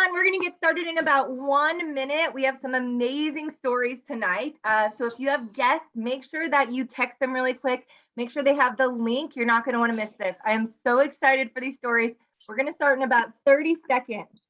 everyone. We're going to get started in about 1 minute. We have some amazing stories tonight. So if you have guests, make sure that you text them really quick. Make sure they have the link. You're not going to want to miss this. I am so excited for these stories. We're going to start in about 30 seconds.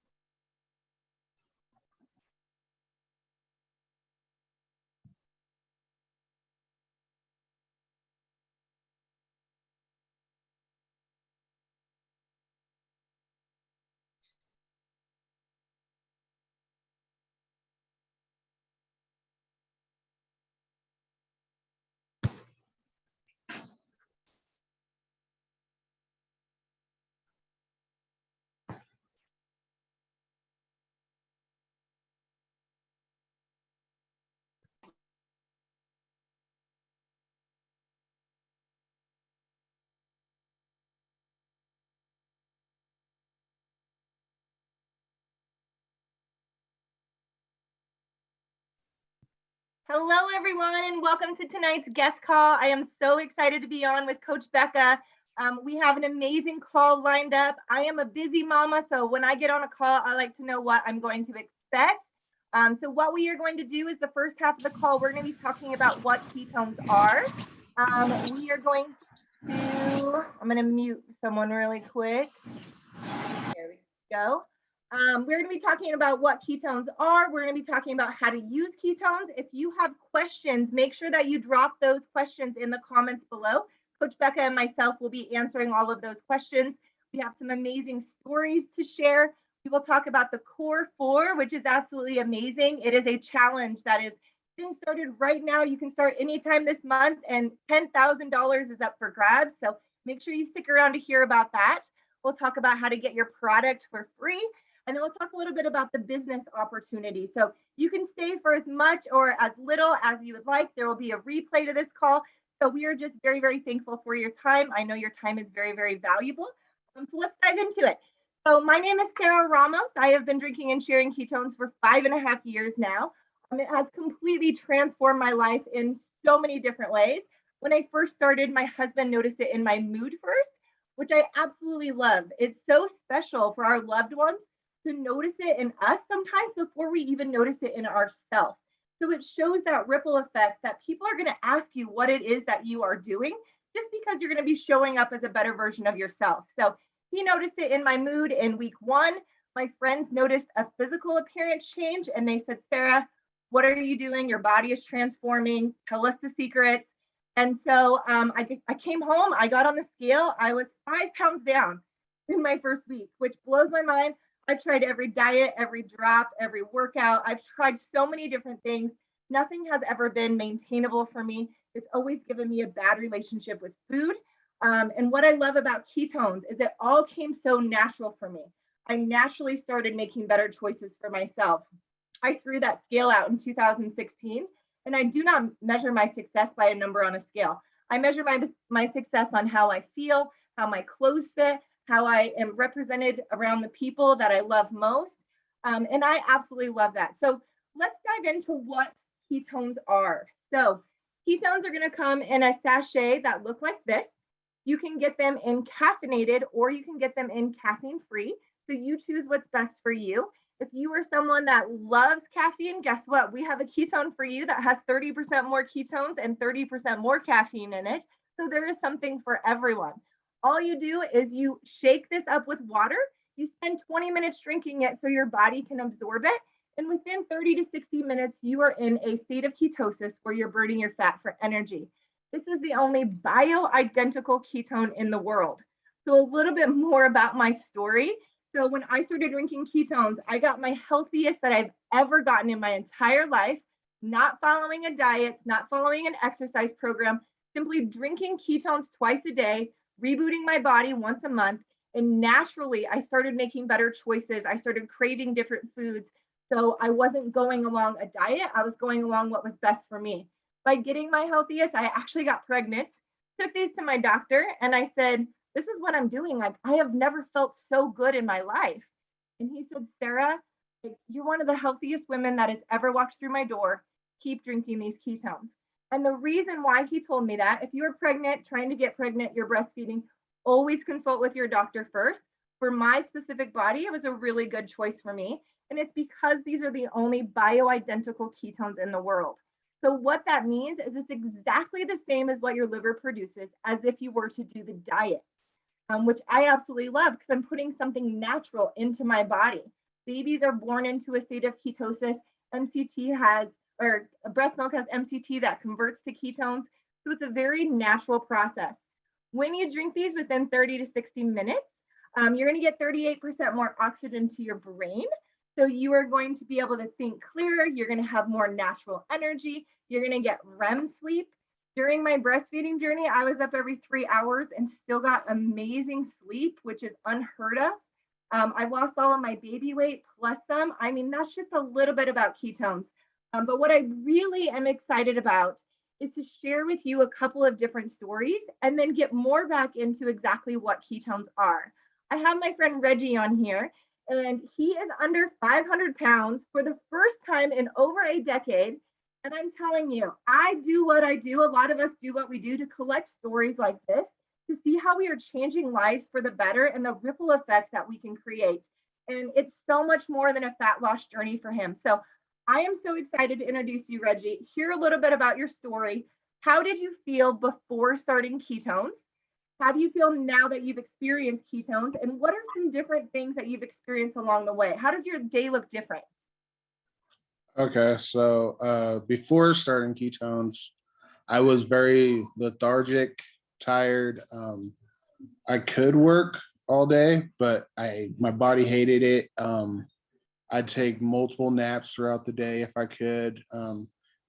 Hello, everyone, and welcome to tonight's guest call. I am so excited to be on with Coach Bekah. We have an amazing call lined up. I am a busy mama, so when I get on a call, I like to know what I'm going to expect. So what we are going to do is the first half of the call, we're going to be talking about what ketones are. We are going to, I'm going to mute someone really quick. There we go. We're going to be talking about what ketones are. We're going to be talking about how to use ketones. If you have questions, make sure that you drop those questions in the comments below. Coach Bekah and myself will be answering all of those questions. We have some amazing stories to share. We will talk about the Core 4, which is absolutely amazing. It is a challenge that is getting started right now. You can start anytime this month, and $10,000 is up for grabs. So make sure you stick around to hear about that. We'll talk about how to get your product for free. And then we'll talk a little bit about the business opportunity. So you can stay for as much or as little as you would like. There will be a replay to this call. So we are just very, very thankful for your time. I know your time is very, very valuable. So let's dive into it. So my name is Sarah Ramos. I have been drinking and sharing ketones for 5.5 years now. It has completely transformed my life in so many different ways. When I first started, my husband noticed it in my mood first, which I absolutely love. It's so special for our loved ones to notice it in us sometimes before we even notice it in ourselves. So it shows that ripple effect that people are going to ask you what it is that you are doing just because you're going to be showing up as a better version of yourself. So he noticed it in my mood in week 1. My friends noticed a physical appearance change and they said, Sarah, what are you doing? Your body is transforming. Tell us the secrets. And so I came home, I got on the scale. I was 5 pounds down in my first week, which blows my mind. I've tried every diet, every drop, every workout. I've tried so many different things. Nothing has ever been maintainable for me. It's always given me a bad relationship with food. And what I love about ketones is it all came so natural for me. I naturally started making better choices for myself. I threw that scale out in 2016, and I do not measure my success by a number on a scale. I measure my success on how I feel, how my clothes fit, how I am represented around the people that I love most. And I absolutely love that. So let's dive into what ketones are. So ketones are going to come in a sachet that look like this. You can get them in caffeinated or you can get them in caffeine free. So you choose what's best for you. If you are someone that loves caffeine, guess what? We have a ketone for you that has 30% more ketones and 30% more caffeine in it. So there is something for everyone. All you do is you shake this up with water. You spend 20 minutes drinking it so your body can absorb it. And within 30 to 60 minutes, you are in a state of ketosis where you're burning your fat for energy. This is the only bioidentical ketone in the world. So a little bit more about my story. So when I started drinking ketones, I got my healthiest that I've ever gotten in my entire life, not following a diet, not following an exercise program, simply drinking ketones twice a day, rebooting my body once a month. And naturally, I started making better choices. I started craving different foods. So I wasn't going along a diet. I was going along what was best for me. By getting my healthiest, I actually got pregnant, took these to my doctor, and I said, this is what I'm doing. Like, I have never felt so good in my life. And he said, Sarah, you're one of the healthiest women that has ever walked through my door. Keep drinking these ketones. And the reason why he told me that, if you're pregnant, trying to get pregnant, you're breastfeeding, always consult with your doctor first. for my specific body, it was a really good choice for me. And it's because these are the only bioidentical ketones in the world. So what that means is it's exactly the same as what your liver produces as if you were to do the diet, which I absolutely love because I'm putting something natural into my body. Babies are born into a state of ketosis. MCT has, or breast milk has MCT that converts to ketones. So it's a very natural process. When you drink these within 30 to 60 minutes, you're going to get 38% more oxygen to your brain. So you are going to be able to think clearer. You're going to have more natural energy. You're going to get REM sleep. During my breastfeeding journey, I was up every 3 hours and still got amazing sleep, which is unheard of. I lost all of my baby weight plus some. I mean, that's just a little bit about ketones. But what I really am excited about is to share with you a couple of different stories and then get more back into exactly what ketones are. I have my friend Reggie on here, and he is under 500 pounds for the first time in over a decade. And I'm telling you, I do what I do. A lot of us do what we do to collect stories like this, to see how we are changing lives for the better and the ripple effect that we can create. And it's so much more than a fat loss journey for him. So I am so excited to introduce you, Reggie. Hear a little bit about your story. How did you feel before starting ketones? How do you feel now that you've experienced ketones? And what are some different things that you've experienced along the way? How does your day look different? Okay, so before starting ketones, I was very lethargic, tired. I could work all day, but my body hated it. I'd take multiple naps throughout the day if I could.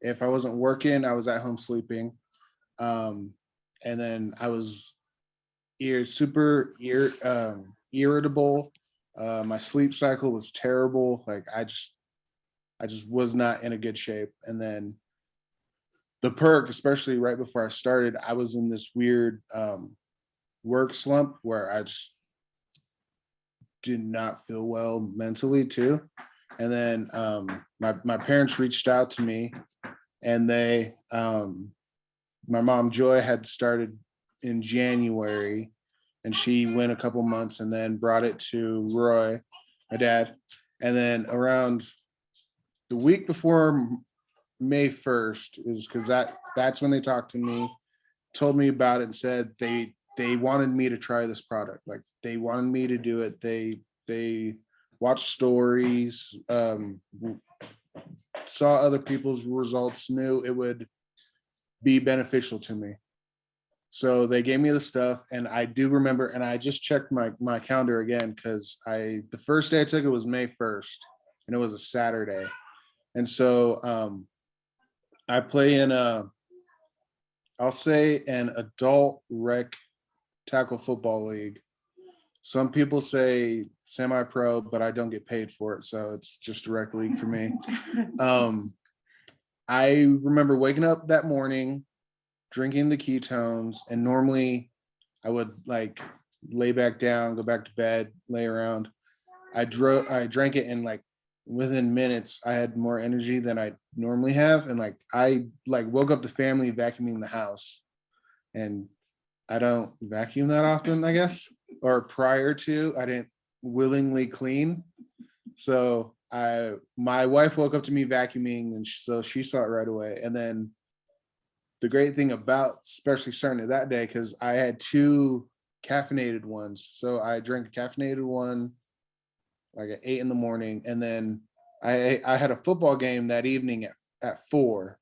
If I wasn't working, I was at home sleeping. And then I was super irritable. My sleep cycle was terrible. Like I just was not in a good shape. And then the perk, especially right before I started, I was in this weird work slump where I just did not feel well mentally too. And then my parents reached out to me, and my mom Joy had started in January, and she went a couple months and then brought it to Roy, my dad. And then around the week before May 1st is because that's when they talked to me, told me about it, and said they wanted me to try this product. Like they wanted me to do it. They watched stories, saw other people's results, knew it would be beneficial to me. So they gave me the stuff, and I do remember, and I just checked my calendar again because the first day I took it was May 1st, and it was a Saturday. And so I play in I'll say an adult rec tackle football league. Some people say semi-pro, but I don't get paid for it, so it's just a rec league for me. I remember waking up that morning, drinking the ketones, and normally I would like lay back down, go back to bed, lay around. I drank it, and like within minutes I had more energy than I normally have, and I woke up the family vacuuming the house, and I don't vacuum that often, I guess, or prior to I didn't willingly clean. So my wife woke up to me vacuuming, and so she saw it right away. And then the great thing about especially starting it that day, because I had two caffeinated ones, so I drank a caffeinated one like at 8 a.m, and then I had a football game that evening at 4,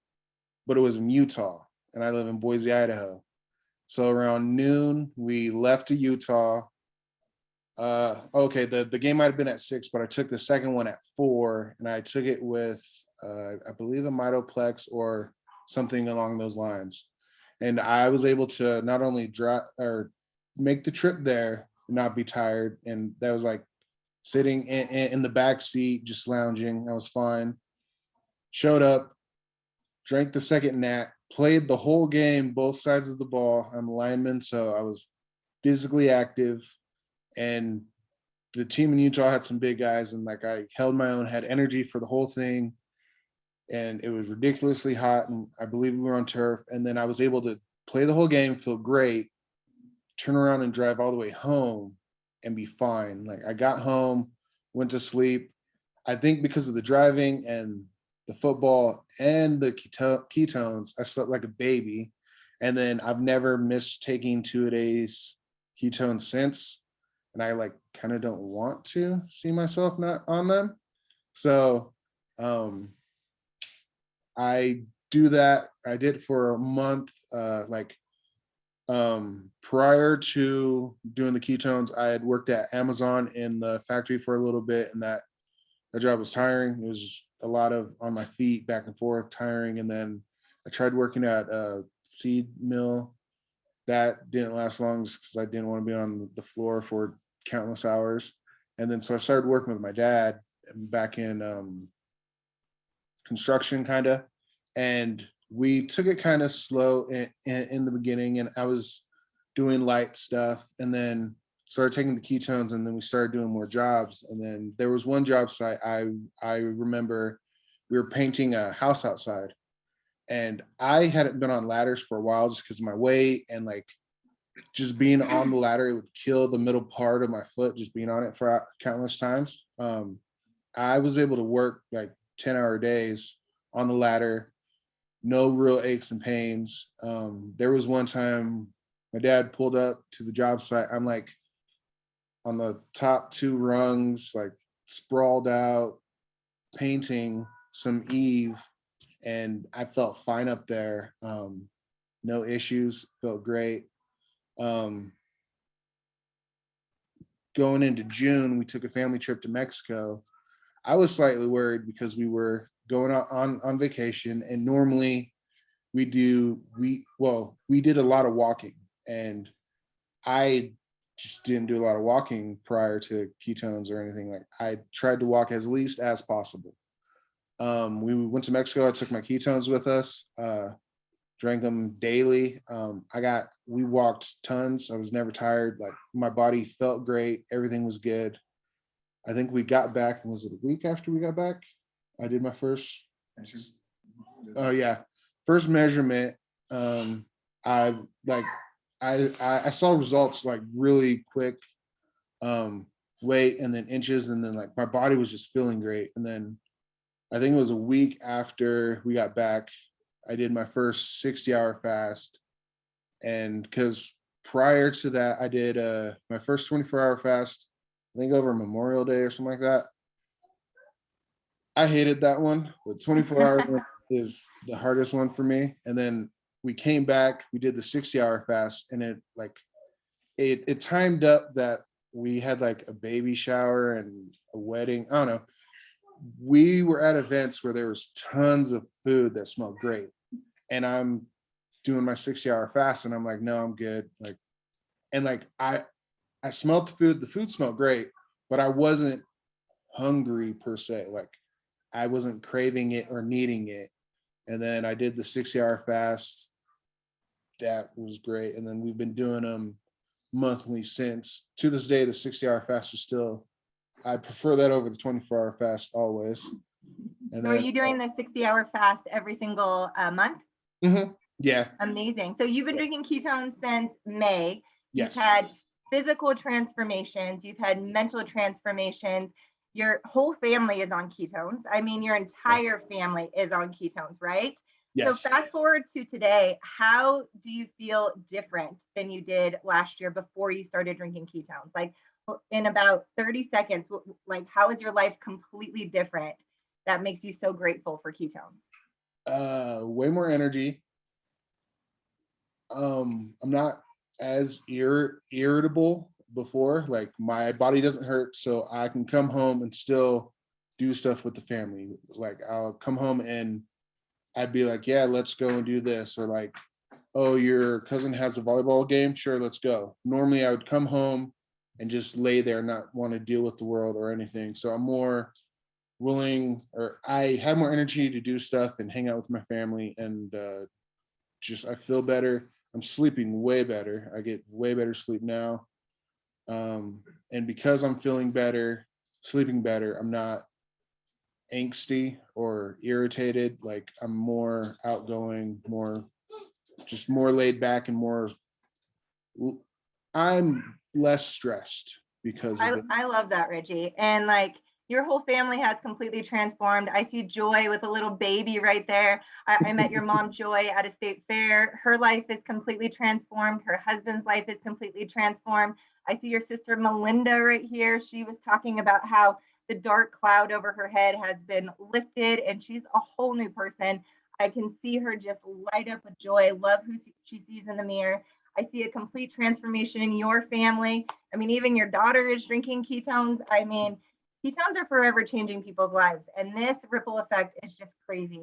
but it was in Utah, and I live in Boise, Idaho. So around noon, we left to Utah. Okay, the game might have been at 6, but I took the second one at 4, and I took it with I believe a Mitoplex or something along those lines. And I was able to not only drive or make the trip there and not be tired, and that was like sitting in the back seat, just lounging. I was fine. Showed up, drank the second nap, played the whole game, both sides of the ball. I'm a lineman, so I was physically active. And the team in Utah had some big guys, and like I held my own, had energy for the whole thing. And it was ridiculously hot, and I believe we were on turf. And then I was able to play the whole game, feel great, turn around and drive all the way home. and be fine. Like I got home, went to sleep. I think because of the driving and the football and the ketones, I slept like a baby. And then I've never missed taking 2 days ketones since. And I like kind of don't want to see myself not on them. So I do that. I did for a month. Prior to doing the ketones, I had worked at Amazon in the factory for a little bit, and that job was tiring. It was a lot of on my feet, back and forth, tiring. And then I tried working at a seed mill. That didn't last long just because I didn't want to be on the floor for countless hours. And then so I started working with my dad back in construction, kind of, and we took it kind of slow in the beginning, and I was doing light stuff, and then started taking the ketones, and then we started doing more jobs. And then there was one job site I remember we were painting a house outside, and I hadn't been on ladders for a while just because of my weight, and like just being on the ladder, it would kill the middle part of my foot just being on it for countless times. I was able to work like 10-hour days on the ladder, no real aches and pains. There was one time my dad pulled up to the job site. I'm like on the top 2 rungs, like sprawled out, painting some Eve, and I felt fine up there. No issues, felt great. Going into June, we took a family trip to Mexico. I was slightly worried because we were going on vacation, and normally we did a lot of walking, and I just didn't do a lot of walking prior to ketones or anything. Like I tried to walk as least as possible. We went to Mexico. I took my ketones with us, drank them daily. We walked tons. I was never tired. Like my body felt great. Everything was good. I think we got back, was it a week after we got back? I did my first, oh yeah, first measurement. I like, I saw results like really quick, weight and then inches, and then like my body was just feeling great. And then I think it was a week after we got back, I did my first 60-hour fast. And because prior to that, I did my first 24-hour fast, I think over Memorial Day or something like that. I hated that one. The 24-hour one is the hardest one for me. And then we came back, we did the 60-hour fast, and it timed up that we had like a baby shower and a wedding. I don't know. We were at events where there was tons of food that smelled great. And I'm doing my 60-hour fast, and I'm like, no, I'm good. Like, and like I smelled the food smelled great, but I wasn't hungry per se. Like I wasn't craving it or needing it. And then I did the 60-hour fast. That was great. And then we've been doing them monthly since. To this day, the 60-hour fast is still, I prefer that over the 24-hour fast always. And so then, are you doing the 60-hour fast every single month? Mm-hmm. Yeah. Amazing. So you've been drinking ketones since May. Yes. You've had physical transformations. You've had mental transformations. Your whole family is on ketones. I mean, your entire family is on ketones, right? Yes. So fast forward to today, how do you feel different than you did last year before you started drinking ketones? Like in about 30 seconds, like how is your life completely different that makes you so grateful for ketones? Way more energy. I'm not as irritable before. Like my body doesn't hurt, so I can come home and still do stuff with the family. Like I'll come home and I'd be like, yeah, let's go and do this. Or like, oh, your cousin has a volleyball game, sure, let's go. Normally I would come home and just lay there, not want to deal with the world or anything. So I'm more willing, or I have more energy to do stuff and hang out with my family, and I feel better. I'm sleeping way better. I get way better sleep now. And because I'm feeling better, sleeping better, I'm not angsty or irritated. Like I'm more outgoing, more laid back, and I'm less stressed. because of it. I love that, Reggie. And like your whole family has completely transformed. I see Joy with a little baby right there. I met your mom, Joy, at a state fair. Her life is completely transformed. Her husband's life is completely transformed. I see your sister, Melinda, right here. She was talking about how the dark cloud over her head has been lifted and she's a whole new person. I can see her just light up with joy, love who she sees in the mirror. I see a complete transformation in your family. I mean, even your daughter is drinking ketones. I mean, ketones are forever changing people's lives. And this ripple effect is just crazy.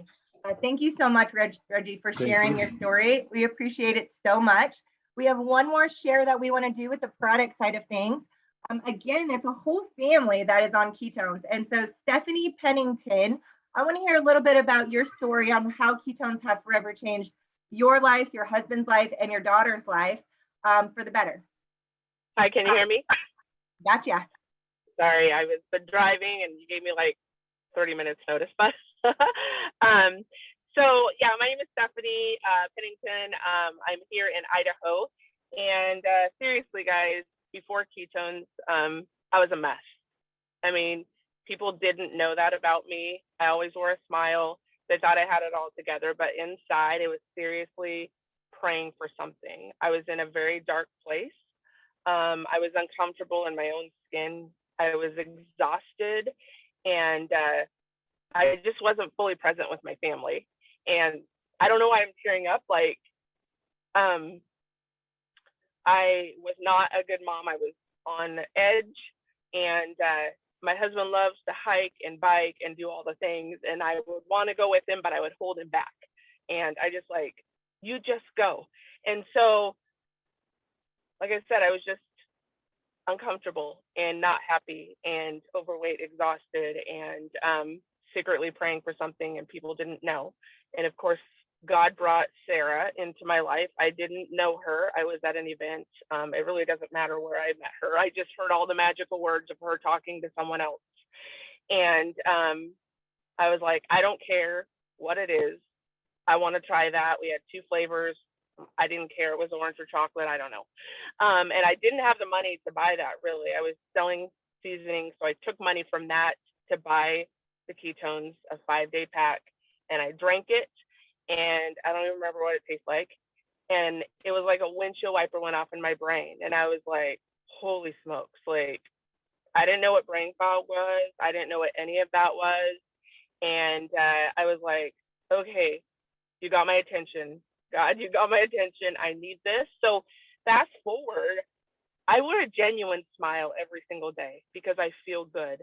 Thank you so much, Reggie, for sharing your story. We appreciate it so much. We have one more share that we want to do with the product side of things. Again, it's a whole family that is on ketones. And so Stephanie Pennington, I want to hear a little bit about your story on how ketones have forever changed your life, your husband's life, and your daughter's life for the better. Hi, can you hear me? Gotcha. Sorry, I was driving and you gave me like 30 minutes notice, but so yeah, my name is Stephanie Pennington. I'm here in Idaho, and seriously, guys, before ketones, I was a mess. I mean, people didn't know that about me. I always wore a smile. They thought I had it all together, but inside it was seriously praying for something. I was in a very dark place. I was uncomfortable in my own skin. I was exhausted, and I just wasn't fully present with my family. And I don't know why I'm tearing up. Like, I was not a good mom. I was on edge, and my husband loves to hike and bike and do all the things, and I would want to go with him, but I would hold him back. And I just like, you just go. And so, like I said, I was just uncomfortable and not happy and overweight, exhausted, and secretly praying for something, and people didn't know. And of course, God brought Sarah into my life. I didn't know her. I was at an event. It really doesn't matter where I met her. I just heard all the magical words of her talking to someone else. And I was like, I don't care what it is. I want to try that. We had 2 flavors. I didn't care. It was orange or chocolate. I don't know. And I didn't have the money to buy that, really. I was selling seasoning. So I took money from that to buy the ketones, a 5-day pack. And I drank it. And I don't even remember what it tastes like. And it was like a windshield wiper went off in my brain. And I was like, holy smokes. Like, I didn't know what brain fog was. I didn't know what any of that was. And I was like, okay, you got my attention. God, you got my attention. I need this. So fast forward, I wear a genuine smile every single day because I feel good.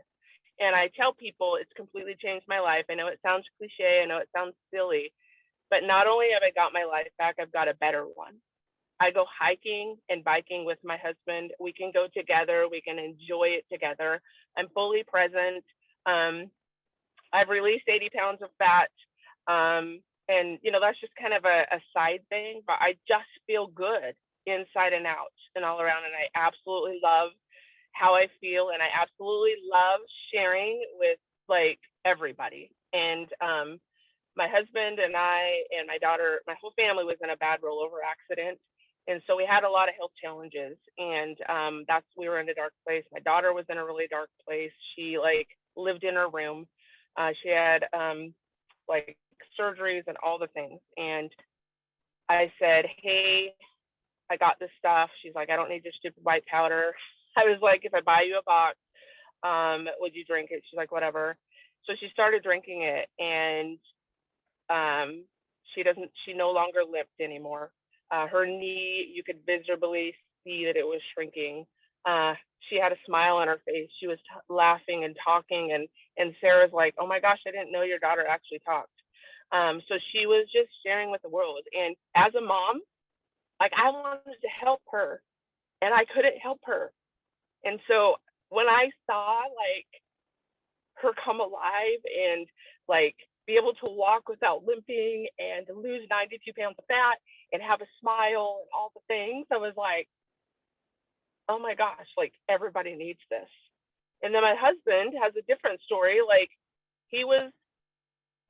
And I tell people it's completely changed my life. I know it sounds cliche. I know it sounds silly. But not only have I got my life back, I've got a better one. I go hiking and biking with my husband. We can go together. We can enjoy it together. I'm fully present. I've released 80 pounds of fat. And, you know, that's just kind of a side thing, but I just feel good inside and out and all around. And I absolutely love how I feel. And I absolutely love sharing with like everybody. And my husband and I and my daughter, my whole family was in a bad rollover accident. And so we had a lot of health challenges, and we were in a dark place. My daughter was in a really dark place. She like lived in her room. She had like surgeries and all the things. And I said, hey, I got this stuff. She's like, I don't need your stupid white powder. I was like, if I buy you a box, would you drink it? She's like, whatever. So she started drinking it, and she no longer limped anymore. Her knee, you could visibly see that it was shrinking. She had a smile on her face. She was laughing and talking, and Sarah's like, oh my gosh, I didn't know your daughter actually talked. So she was just sharing with the world. And as a mom, like, I wanted to help her, and I couldn't help her. And so when I saw like her come alive and like be able to walk without limping and to lose 92 pounds of fat and have a smile and all the things, I was like, oh my gosh, like everybody needs this. And then my husband has a different story. Like, he was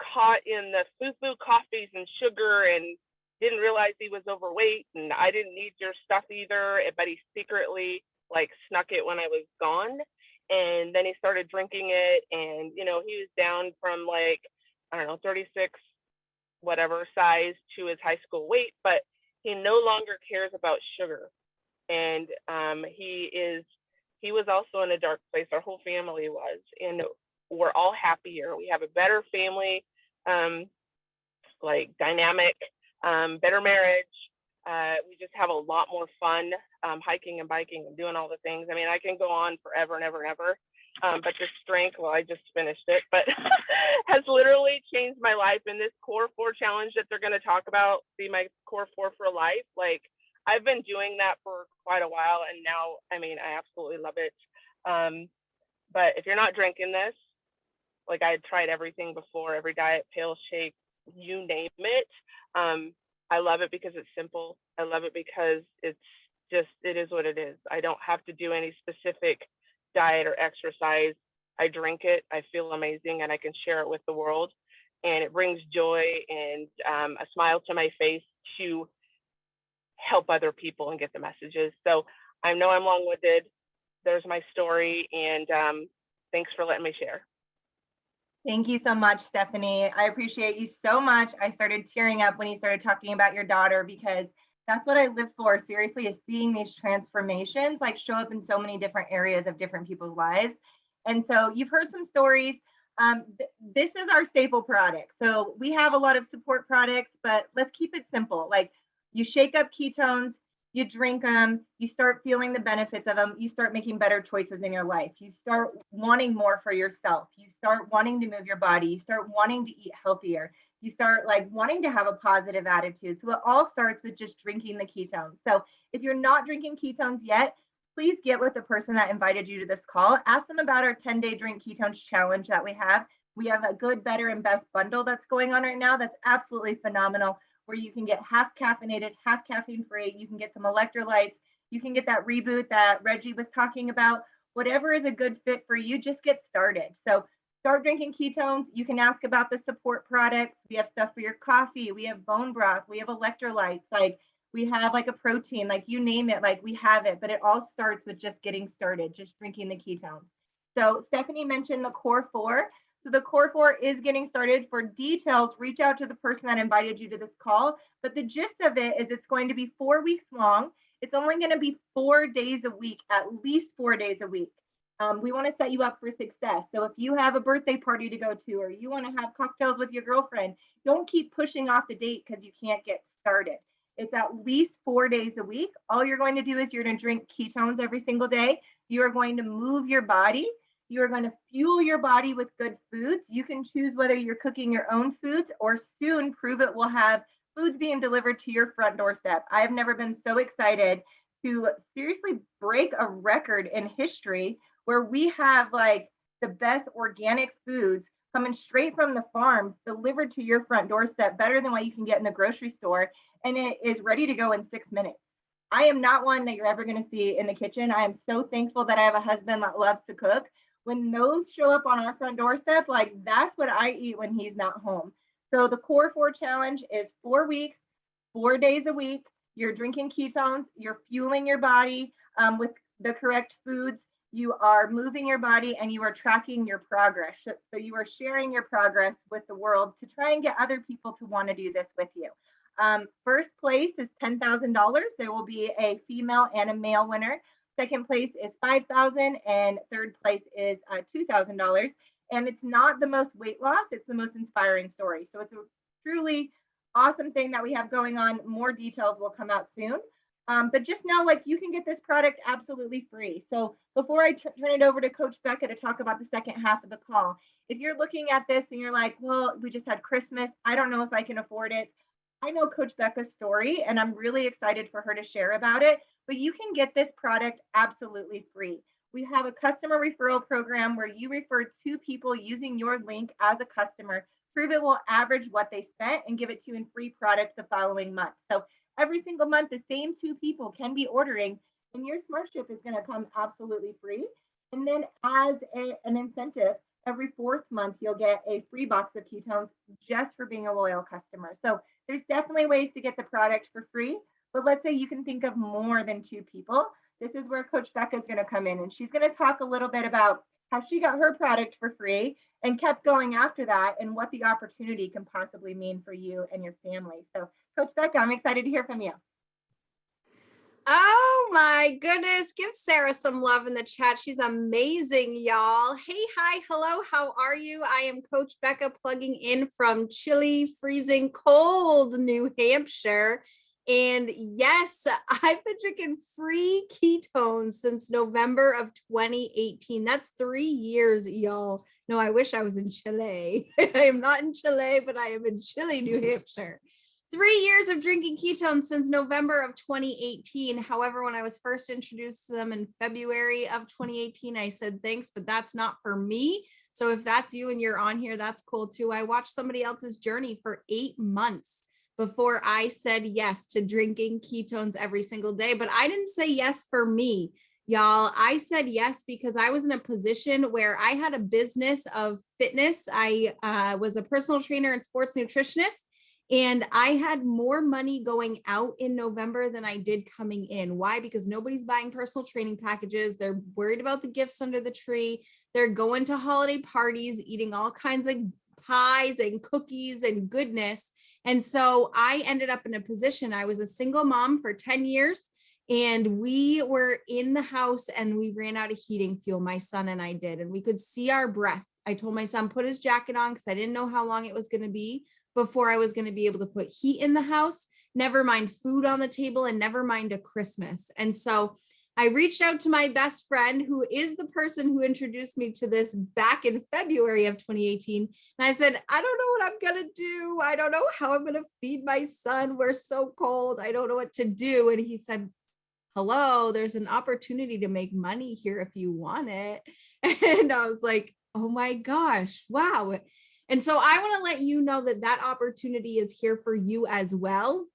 caught in the foo-foo coffees and sugar and didn't realize he was overweight, and I didn't need your stuff either, but he secretly like snuck it when I was gone. And then he started drinking it, and he was down from like, I don't know, 36 whatever size to his high school weight, but he no longer cares about sugar. And he was also in a dark place. Our whole family was, and we're all happier. We have a better family, like dynamic, better marriage. We just have a lot more fun hiking and biking and doing all the things. I mean, I can go on forever and ever and ever. But this drink, well, I just finished it, but has literally changed my life. And this Core 4 challenge that they're going to talk about, see my Core 4 for life, like I've been doing that for quite a while. And now, I mean, I absolutely love it. But if you're not drinking this, like I had tried everything before, every diet, pill, shake, you name it. I love it because it's simple. I love it because it is what it is. I don't have to do any specific diet or exercise. I drink it, I feel amazing, and I can share it with the world. And it brings joy and a smile to my face to help other people and get the messages. So I know I'm long-winded. There's my story, and thanks for letting me share. Thank you so much, Stephanie. I appreciate you so much. I started tearing up when you started talking about your daughter, because that's what I live for, seriously, is seeing these transformations like show up in so many different areas of different people's lives. And so you've heard some stories. This is our staple product. So we have a lot of support products, but let's keep it simple. Like you shake up ketones, you drink them, you start feeling the benefits of them, you start making better choices in your life, you start wanting more for yourself, you start wanting to move your body, you start wanting to eat healthier, you start like wanting to have a positive attitude. So it all starts with just drinking the ketones. So if you're not drinking ketones yet, please get with the person that invited you to this call. Ask them about our 10-day drink ketones challenge that we have. We have a good, better, and best bundle that's going on right now. That's absolutely phenomenal, where you can get half caffeinated, half caffeine free. You can get some electrolytes. You can get that reboot that Reggie was talking about. Whatever is a good fit for you, just get started. So start drinking ketones. You can ask about the support products. We have stuff for your coffee. We have bone broth. We have electrolytes. Like we have like a protein, like you name it, like we have it. But it all starts with just getting started, just drinking the ketones. So Stephanie mentioned the Core 4. So the Core 4 is getting started. For details, reach out to the person that invited you to this call. But the gist of it is it's going to be 4 weeks long. It's only going to be 4 days a week, at least 4 days a week. We want to set you up for success. So if you have a birthday party to go to, or you want to have cocktails with your girlfriend, don't keep pushing off the date because you can't get started. It's at least 4 days a week. All you're going to do is you're going to drink ketones every single day. You are going to move your body. You are going to fuel your body with good foods. You can choose whether you're cooking your own foods, or soon Pruvit will have foods being delivered to your front doorstep. I have never been so excited to seriously break a record in history where we have like the best organic foods coming straight from the farms delivered to your front doorstep, better than what you can get in the grocery store. And it is ready to go in 6 minutes. I am not one that you're ever going to see in the kitchen. I am so thankful that I have a husband that loves to cook. When those show up on our front doorstep, like that's what I eat when he's not home. So the Core 4 challenge is 4 weeks, 4 days a week. You're drinking ketones, you're fueling your body with the correct foods, you are moving your body, and you are tracking your progress. So you are sharing your progress with the world to try and get other people to want to do this with you. First place is $10,000. There will be a female and a male winner. Second place is $5,000, and third place is $2,000. And it's not the most weight loss, it's the most inspiring story. So it's a truly awesome thing that we have going on. More details will come out soon. But just know, like, you can get this product absolutely free. So before I turn it over to Coach Bekah to talk about the second half of the call, if you're looking at this and you're like, well, we just had Christmas, I don't know if I can afford it. I know Coach Bekah's story, and I'm really excited for her to share about it. But you can get this product absolutely free. We have a customer referral program where you refer 2 people using your link as a customer. Pruvit will average what they spent and give it to you in free product the following month. So every single month, the same 2 people can be ordering, and your Smart Ship is going to come absolutely free. And then as an incentive, every 4th month, you'll get a free box of ketones just for being a loyal customer. So there's definitely ways to get the product for free. But let's say you can think of more than 2 people. this is where Coach Bekah is going to come in, and she's going to talk a little bit about how she got her product for free and kept going after that, and what the opportunity can possibly mean for you and your family. So Coach Bekah, I'm excited to hear from you. Oh my goodness. Give Sarah some love in the chat. She's amazing, y'all. Hey, hi, hello. How are you? I am Coach Bekah plugging in from chilly, freezing cold New Hampshire. And yes, I've been drinking free ketones since November of 2018. That's 3 years, y'all. No, I wish I was in Chile. I am not in Chile, but I am in chilly, New Hampshire. 3 years of drinking ketones since November of 2018. However, when I was first introduced to them in February of 2018, I said, thanks, but that's not for me. So if that's you and you're on here, that's cool too. I watched somebody else's journey for 8 months before I said yes to drinking ketones every single day. But I didn't say yes for me, y'all. I said yes because I was in a position where I had a business of fitness. I was a personal trainer and sports nutritionist. And I had more money going out in November than I did coming in. Why? Because nobody's buying personal training packages. They're worried about the gifts under the tree. They're going to holiday parties, eating all kinds of pies and cookies and goodness. And so I ended up in a position. I was a single mom for 10 years. And we were in the house and we ran out of heating fuel, my son and I did. And we could see our breath. I told my son, put his jacket on because I didn't know how long it was going to be before I was going to be able to put heat in the house, never mind food on the table, and never mind a Christmas. And so I reached out to my best friend, who is the person who introduced me to this back in February of 2018. And I said, I don't know what I'm going to do. I don't know how I'm going to feed my son. We're so cold. I don't know what to do. And he said, hello, there's an opportunity to make money here if you want it. And I was like, oh my gosh, wow. And so I want to let you know that that opportunity is here for you as well.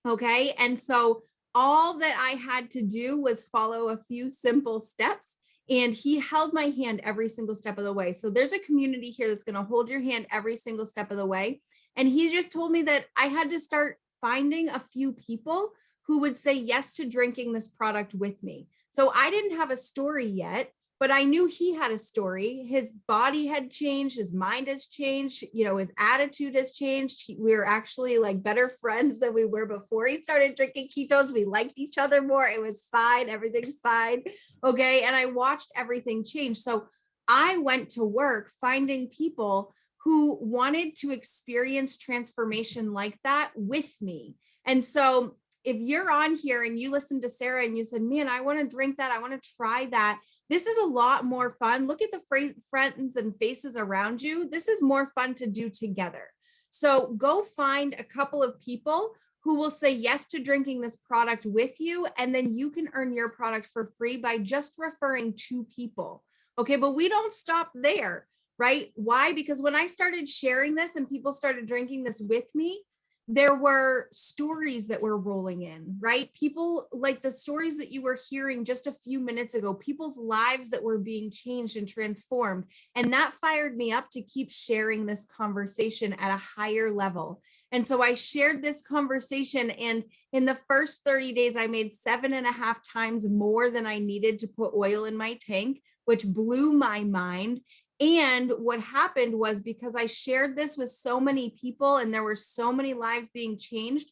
Okay. And so all that I had to do was follow a few simple steps, and he held my hand every single step of the way. So there's a community here that's going to hold your hand every single step of the way. And he just told me that I had to start finding a few people who would say yes to drinking this product with me. So I didn't have a story yet, but I knew he had a story. His body had changed. His mind has changed. You know, his attitude has changed. We were actually like better friends than we were before he started drinking ketones. We liked each other more. It was fine. Everything's fine. Okay. And I watched everything change. So I went to work finding people who wanted to experience transformation like that with me. And so if you're on here and you listen to Sarah and you said, man, I want to drink that, I want to try that, this is a lot more fun. Look at the friends and faces around you. This is more fun to do together. So go find a couple of people who will say yes to drinking this product with you, and then you can earn your product for free by just referring 2 people. Okay, but we don't stop there, right? Why? Because when I started sharing this and people started drinking this with me, there were stories that were rolling in, right? People like the stories that you were hearing just a few minutes ago, people's lives that were being changed and transformed. And that fired me up to keep sharing this conversation at a higher level. And so I shared this conversation, and in the first 30 days, I made 7.5 times more than I needed to put oil in my tank, which blew my mind. And what happened was, because I shared this with so many people and there were so many lives being changed,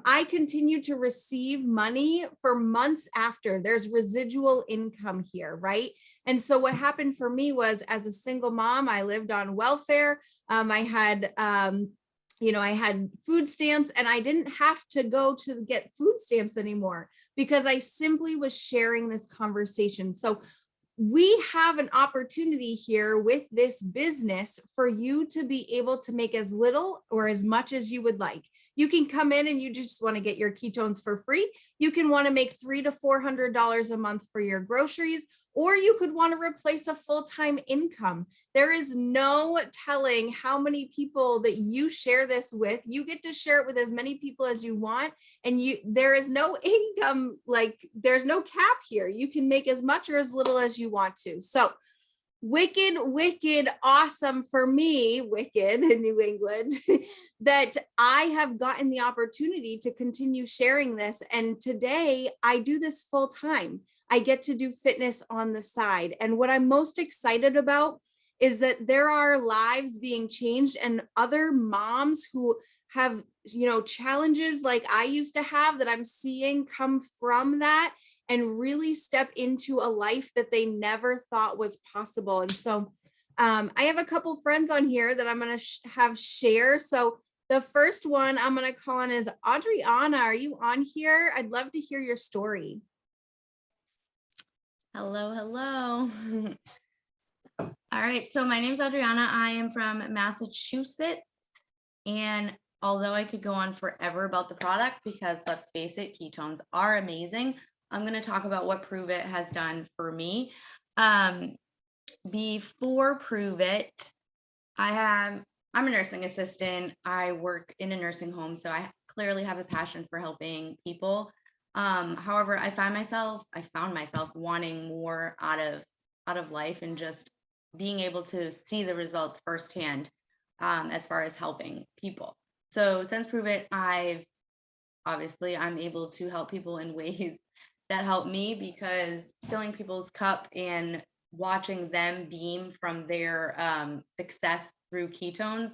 I continued to receive money for months after. There's residual income here, right? And so what happened for me was, as a single mom, I lived on welfare. I had food stamps, and I didn't have to go to get food stamps anymore because I simply was sharing this conversation. So we have an opportunity here with this business for you to be able to make as little or as much as you would like. You can come in and you just want to get your ketones for free. You can want to make $300 to $400 a month for your groceries, or you could want to replace a full-time income. There is no telling how many people that you share this with. You get to share it with as many people as you want, and there is no income, like there's no cap here. You can make as much or as little as you want to. So wicked, awesome for me, wicked in New England, that I have gotten the opportunity to continue sharing this. And today I do this full time. I get to do fitness on the side. And what I'm most excited about is that there are lives being changed and other moms who have, challenges like I used to have that I'm seeing come from that and really step into a life that they never thought was possible. And so I have a couple friends on here that I'm going to have share. So the first one I'm going to call on is Adriana. Are you on here? I'd love to hear your story. Hello. All right, so my name's Adriana. I am from Massachusetts, and although I could go on forever about the product, because let's face it, ketones are amazing, I'm going to talk about what Pruvit has done for me. Before Pruvit, I'm a nursing assistant. I work in a nursing home, so I clearly have a passion for helping people. However, I found myself wanting more out of life and just being able to see the results firsthand, as far as helping people. So since Pruvit, I'm able to help people in ways that help me, because filling people's cup and watching them beam from their success through ketones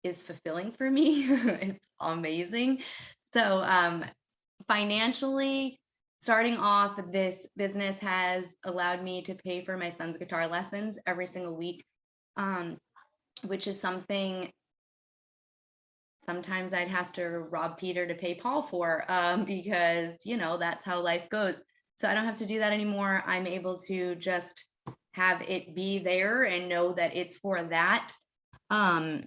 is fulfilling for me. It's amazing. So financially, starting off, this business has allowed me to pay for my son's guitar lessons every single week, which is something sometimes I'd have to rob Peter to pay Paul for, because, that's how life goes. So I don't have to do that anymore. I'm able to just have it be there and know that it's for that. And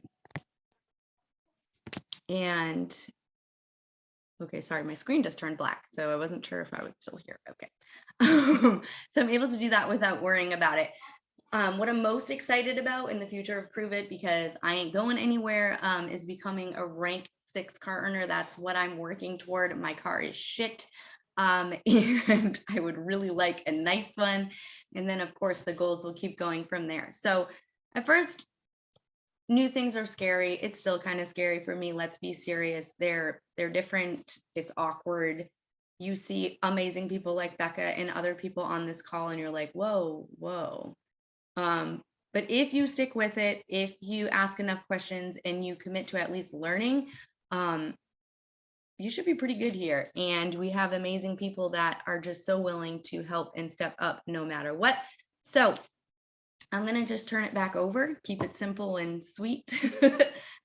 okay, sorry, my screen just turned black, so I wasn't sure if I was still here. Okay. So I'm able to do that without worrying about it. What I'm most excited about in the future of Pruvit, because I ain't going anywhere, is becoming a rank 6 car earner. That's what I'm working toward. My car is shit. And I would really like a nice one. And then of course the goals will keep going from there. So at first, new things are scary. It's still kind of scary for me. Let's be serious. They're different. It's awkward. You see amazing people like Bekah and other people on this call, and you're like, whoa. But if you stick with it, if you ask enough questions and you commit to at least learning, you should be pretty good here. And we have amazing people that are just so willing to help and step up no matter what. So I'm going to just turn it back over, keep it simple and sweet.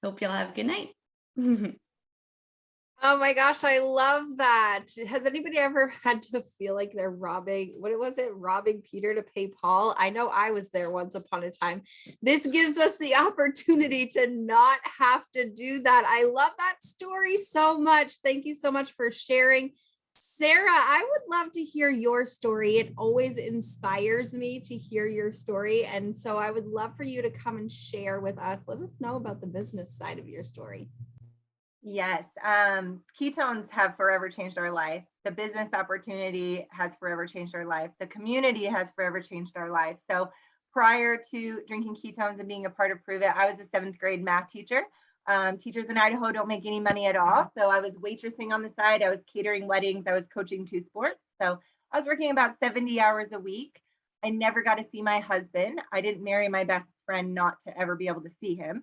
Hope y'all have a good night. Oh my gosh, I love that. Has anybody ever had to feel like they're robbing Peter to pay Paul? I know I was there once upon a time. This gives us the opportunity to not have to do that. I love that story so much. Thank you so much for sharing. Sarah, I would love to hear your story. It always inspires me to hear your story. And so I would love for you to come and share with us. Let us know about the business side of your story. Yes, ketones have forever changed our life. The business opportunity has forever changed our life. The community has forever changed our life. So prior to drinking ketones and being a part of Pruvit, I was a 7th grade math teacher. Teachers in Idaho don't make any money at all. So I was waitressing on the side. I was catering weddings. I was coaching 2 sports. So I was working about 70 hours a week. I never got to see my husband. I didn't marry my best friend not to ever be able to see him.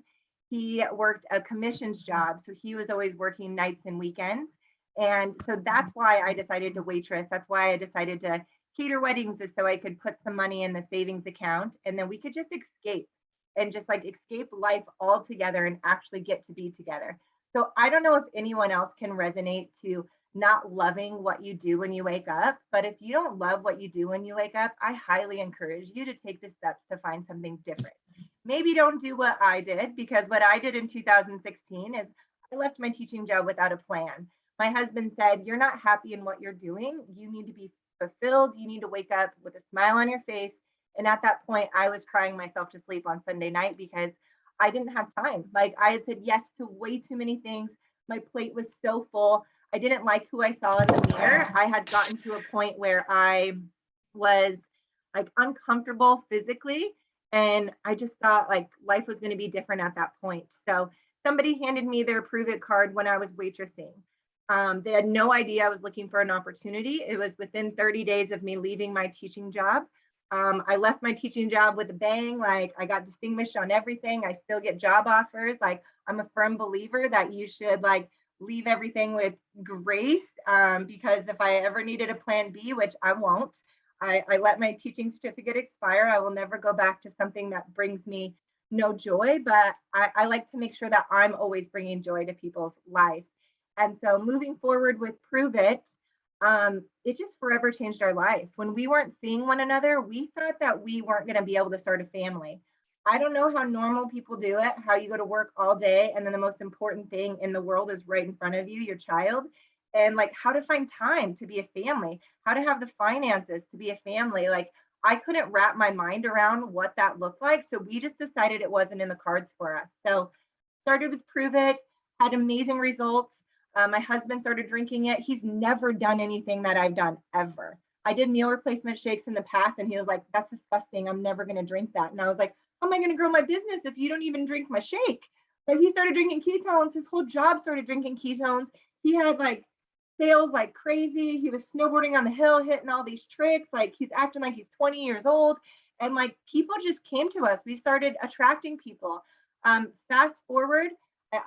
He worked a commissions job, so he was always working nights and weekends. And so that's why I decided to waitress. That's why I decided to cater weddings, is so I could put some money in the savings account, and then we could just escape and just like escape life altogether and actually get to be together. So I don't know if anyone else can resonate to not loving what you do when you wake up, but if you don't love what you do when you wake up, I highly encourage you to take the steps to find something different. Maybe don't do what I did, because what I did in 2016 is I left my teaching job without a plan. My husband said, you're not happy in what you're doing. You need to be fulfilled. You need to wake up with a smile on your face. And at that point, I was crying myself to sleep on Sunday night because I didn't have time. Like, I had said yes to way too many things. My plate was so full. I didn't like who I saw in the mirror. I had gotten to a point where I was like uncomfortable physically. And I just thought like life was going to be different at that point. So somebody handed me their Pruvit card when I was waitressing. They had no idea I was looking for an opportunity. It was within 30 days of me leaving my teaching job. I left my teaching job with a bang. Like, I got distinguished on everything. I still get job offers. Like, I'm a firm believer that you should like leave everything with grace, because if I ever needed a plan B, which I won't, I let my teaching certificate expire. I will never go back to something that brings me no joy, but I like to make sure that I'm always bringing joy to people's life. And so moving forward with Pruvit, it just forever changed our life. When we weren't seeing one another, we thought that we weren't going to be able to start a family. I don't know how normal people do it, how you go to work all day and then the most important thing in the world is right in front of you, your child, and like how to find time to be a family, how to have the finances to be a family. Like, I couldn't wrap my mind around what that looked like. So we just decided it wasn't in the cards for us. So started with Pruvit, had amazing results. My husband started drinking it. He's never done anything that I've done ever. I did meal replacement shakes in the past and he was like, that's disgusting. I'm never going to drink that. And I was like, how am I going to grow my business if you don't even drink my shake? But he started drinking ketones. His whole job started drinking ketones. He had like sales like crazy. He was snowboarding on the hill, hitting all these tricks. Like, he's acting like he's 20 years old. And like, people just came to us. We started attracting people. Fast forward,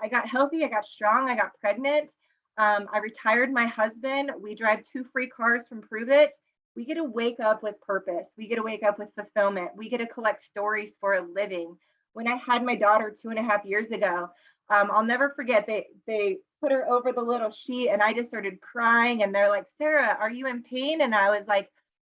I got healthy, I got strong, I got pregnant. I retired my husband. We drive 2 free cars from Pruvit. We get to wake up with purpose. We get to wake up with fulfillment. We get to collect stories for a living. When I had my daughter 2.5 years ago, I'll never forget, they put her over the little sheet and I just started crying and they're like, Sarah, are you in pain? And I was like,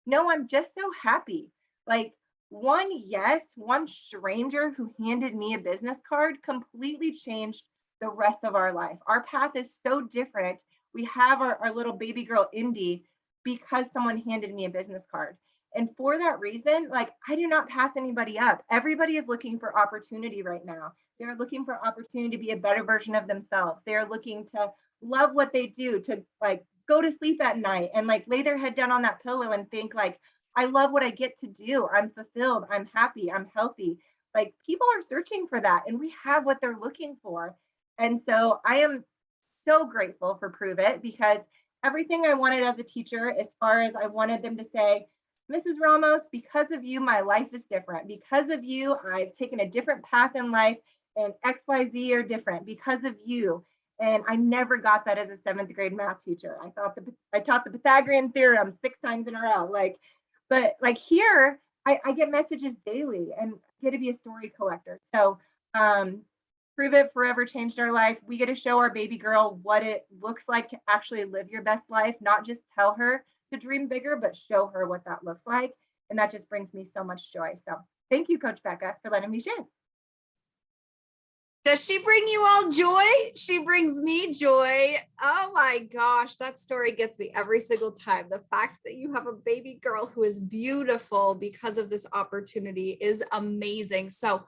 no, I'm just so happy. Like, one stranger who handed me a business card completely changed the rest of our life. Our path is so different. We have our little baby girl, Indy, because someone handed me a business card. And for that reason, like, I do not pass anybody up. Everybody is looking for opportunity right now. They're looking for opportunity to be a better version of themselves. They're looking to love what they do, to like go to sleep at night and like lay their head down on that pillow and think like, I love what I get to do. I'm fulfilled. I'm happy. I'm healthy. Like, people are searching for that and we have what they're looking for. And so I am so grateful for Pruvit, because everything I wanted as a teacher, as far as I wanted them to say, Mrs. Ramos, because of you, my life is different. Because of you, I've taken a different path in life, and XYZ are different because of you. And I never got that as a 7th grade math teacher. I taught the Pythagorean theorem 6 times in a row. But like here, I get messages daily and get to be a story collector. So Pruvit forever changed our life. We get to show our baby girl what it looks like to actually live your best life, not just tell her to dream bigger, but show her what that looks like. And that just brings me so much joy. So thank you, Coach Bekah, for letting me share. Does she bring you all joy? She brings me joy. Oh my gosh, that story gets me every single time. The fact that you have a baby girl who is beautiful because of this opportunity is amazing. So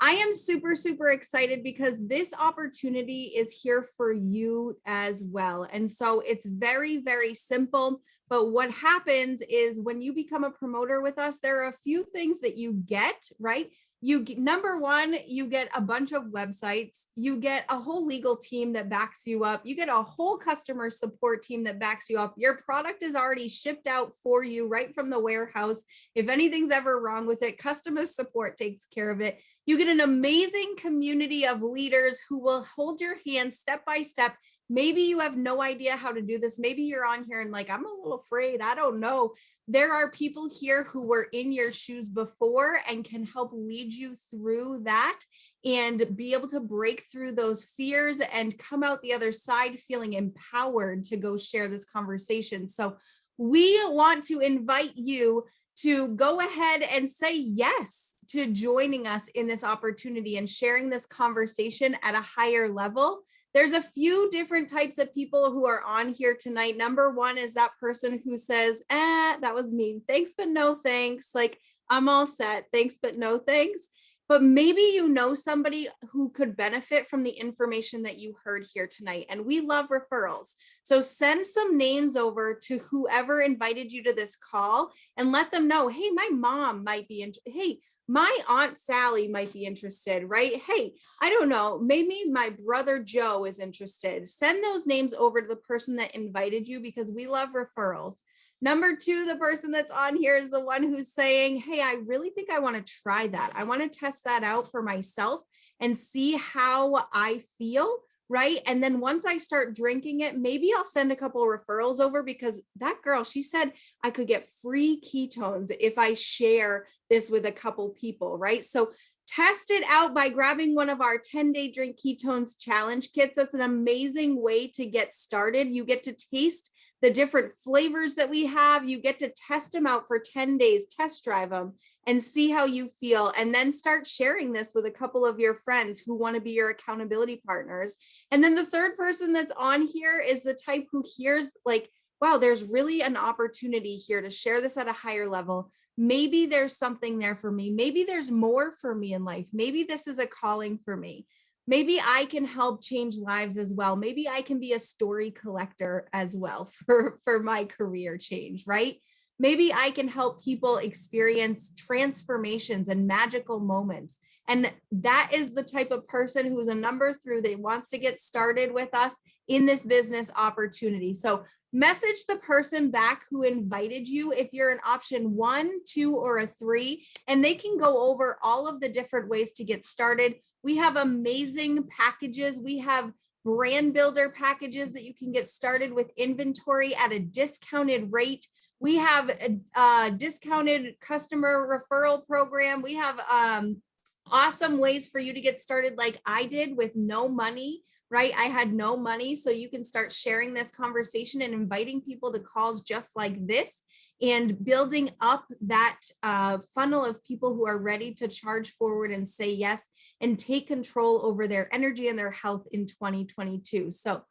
I am super, super excited because this opportunity is here for you as well. And so it's very, very simple. But what happens is when you become a promoter with us, there are a few things that you get, right? Number one, you get a bunch of websites, you get a whole legal team that backs you up, you get a whole customer support team that backs you up. Your product is already shipped out for you right from the warehouse. If anything's ever wrong with it, customer support takes care of it. You get an amazing community of leaders who will hold your hand step by step. Maybe you have no idea how to do this. Maybe you're on here and like, I'm a little afraid. I don't know. There are people here who were in your shoes before and can help lead you through that and be able to break through those fears and come out the other side feeling empowered to go share this conversation. So we want to invite you to go ahead and say yes to joining us in this opportunity and sharing this conversation at a higher level. There's a few different types of people who are on here tonight. Number one is that person who says, that was me. Thanks, but no thanks. Like, I'm all set. Thanks, but no thanks. but maybe you know somebody who could benefit from the information that you heard here tonight. And we love referrals. So send some names over to whoever invited you to this call and let them know, hey, my mom might be hey, my Aunt Sally might be interested, right? Hey, I don't know, maybe my brother Joe is interested. Send those names over to the person that invited you, because we love referrals. Number two, the person that's on here is the one who's saying, hey, I really think I want to try that. I want to test that out for myself and see how I feel, right? And then once I start drinking it, maybe I'll send a couple of referrals over, because that girl, she said I could get free ketones if I share this with a couple people, right? So test it out by grabbing one of our 10-day drink ketones challenge kits. That's an amazing way to get started. You get to taste the different flavors that we have. You get to test them out for 10 days, test drive them and see how you feel. And then start sharing this with a couple of your friends who want to be your accountability partners. And then the third person that's on here is the type who hears like, wow, there's really an opportunity here to share this at a higher level. Maybe there's something there for me. Maybe there's more for me in life. Maybe this is a calling for me. Maybe I can help change lives as well. Maybe I can be a story collector as well for my career change, right? Maybe I can help people experience transformations and magical moments. And that is the type of person who's a number 3 that wants to get started with us in this business opportunity. So message the person back who invited you if you're an option 1, 2, or a 3, and they can go over all of the different ways to get started. We have amazing packages. We have brand builder packages that you can get started with inventory at a discounted rate. We have a discounted customer referral program. We have awesome ways for you to get started like I did with no money, right? I had no money. So you can start sharing this conversation and inviting people to calls just like this and building up that funnel of people who are ready to charge forward and say yes and take control over their energy and their health in 2022. So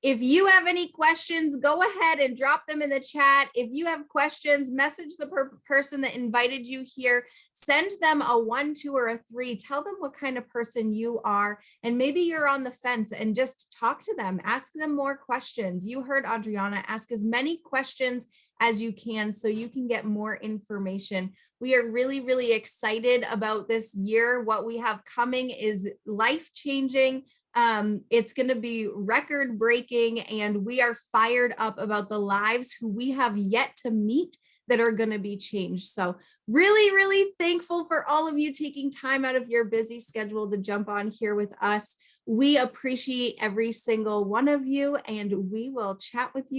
if you have any questions, go ahead and drop them in the chat. If you have questions, message the person that invited you here. Send them a 1, 2, or a 3. Tell them what kind of person you are. And maybe you're on the fence and just talk to them. Ask them more questions. You heard Adriana, ask as many questions as you can so you can get more information. We are really, really excited about this year. What we have coming is life-changing. It's going to be record breaking, and we are fired up about the lives who we have yet to meet that are going to be changed. So really, really thankful for all of you taking time out of your busy schedule to jump on here with us. We appreciate every single one of you, and we will chat with you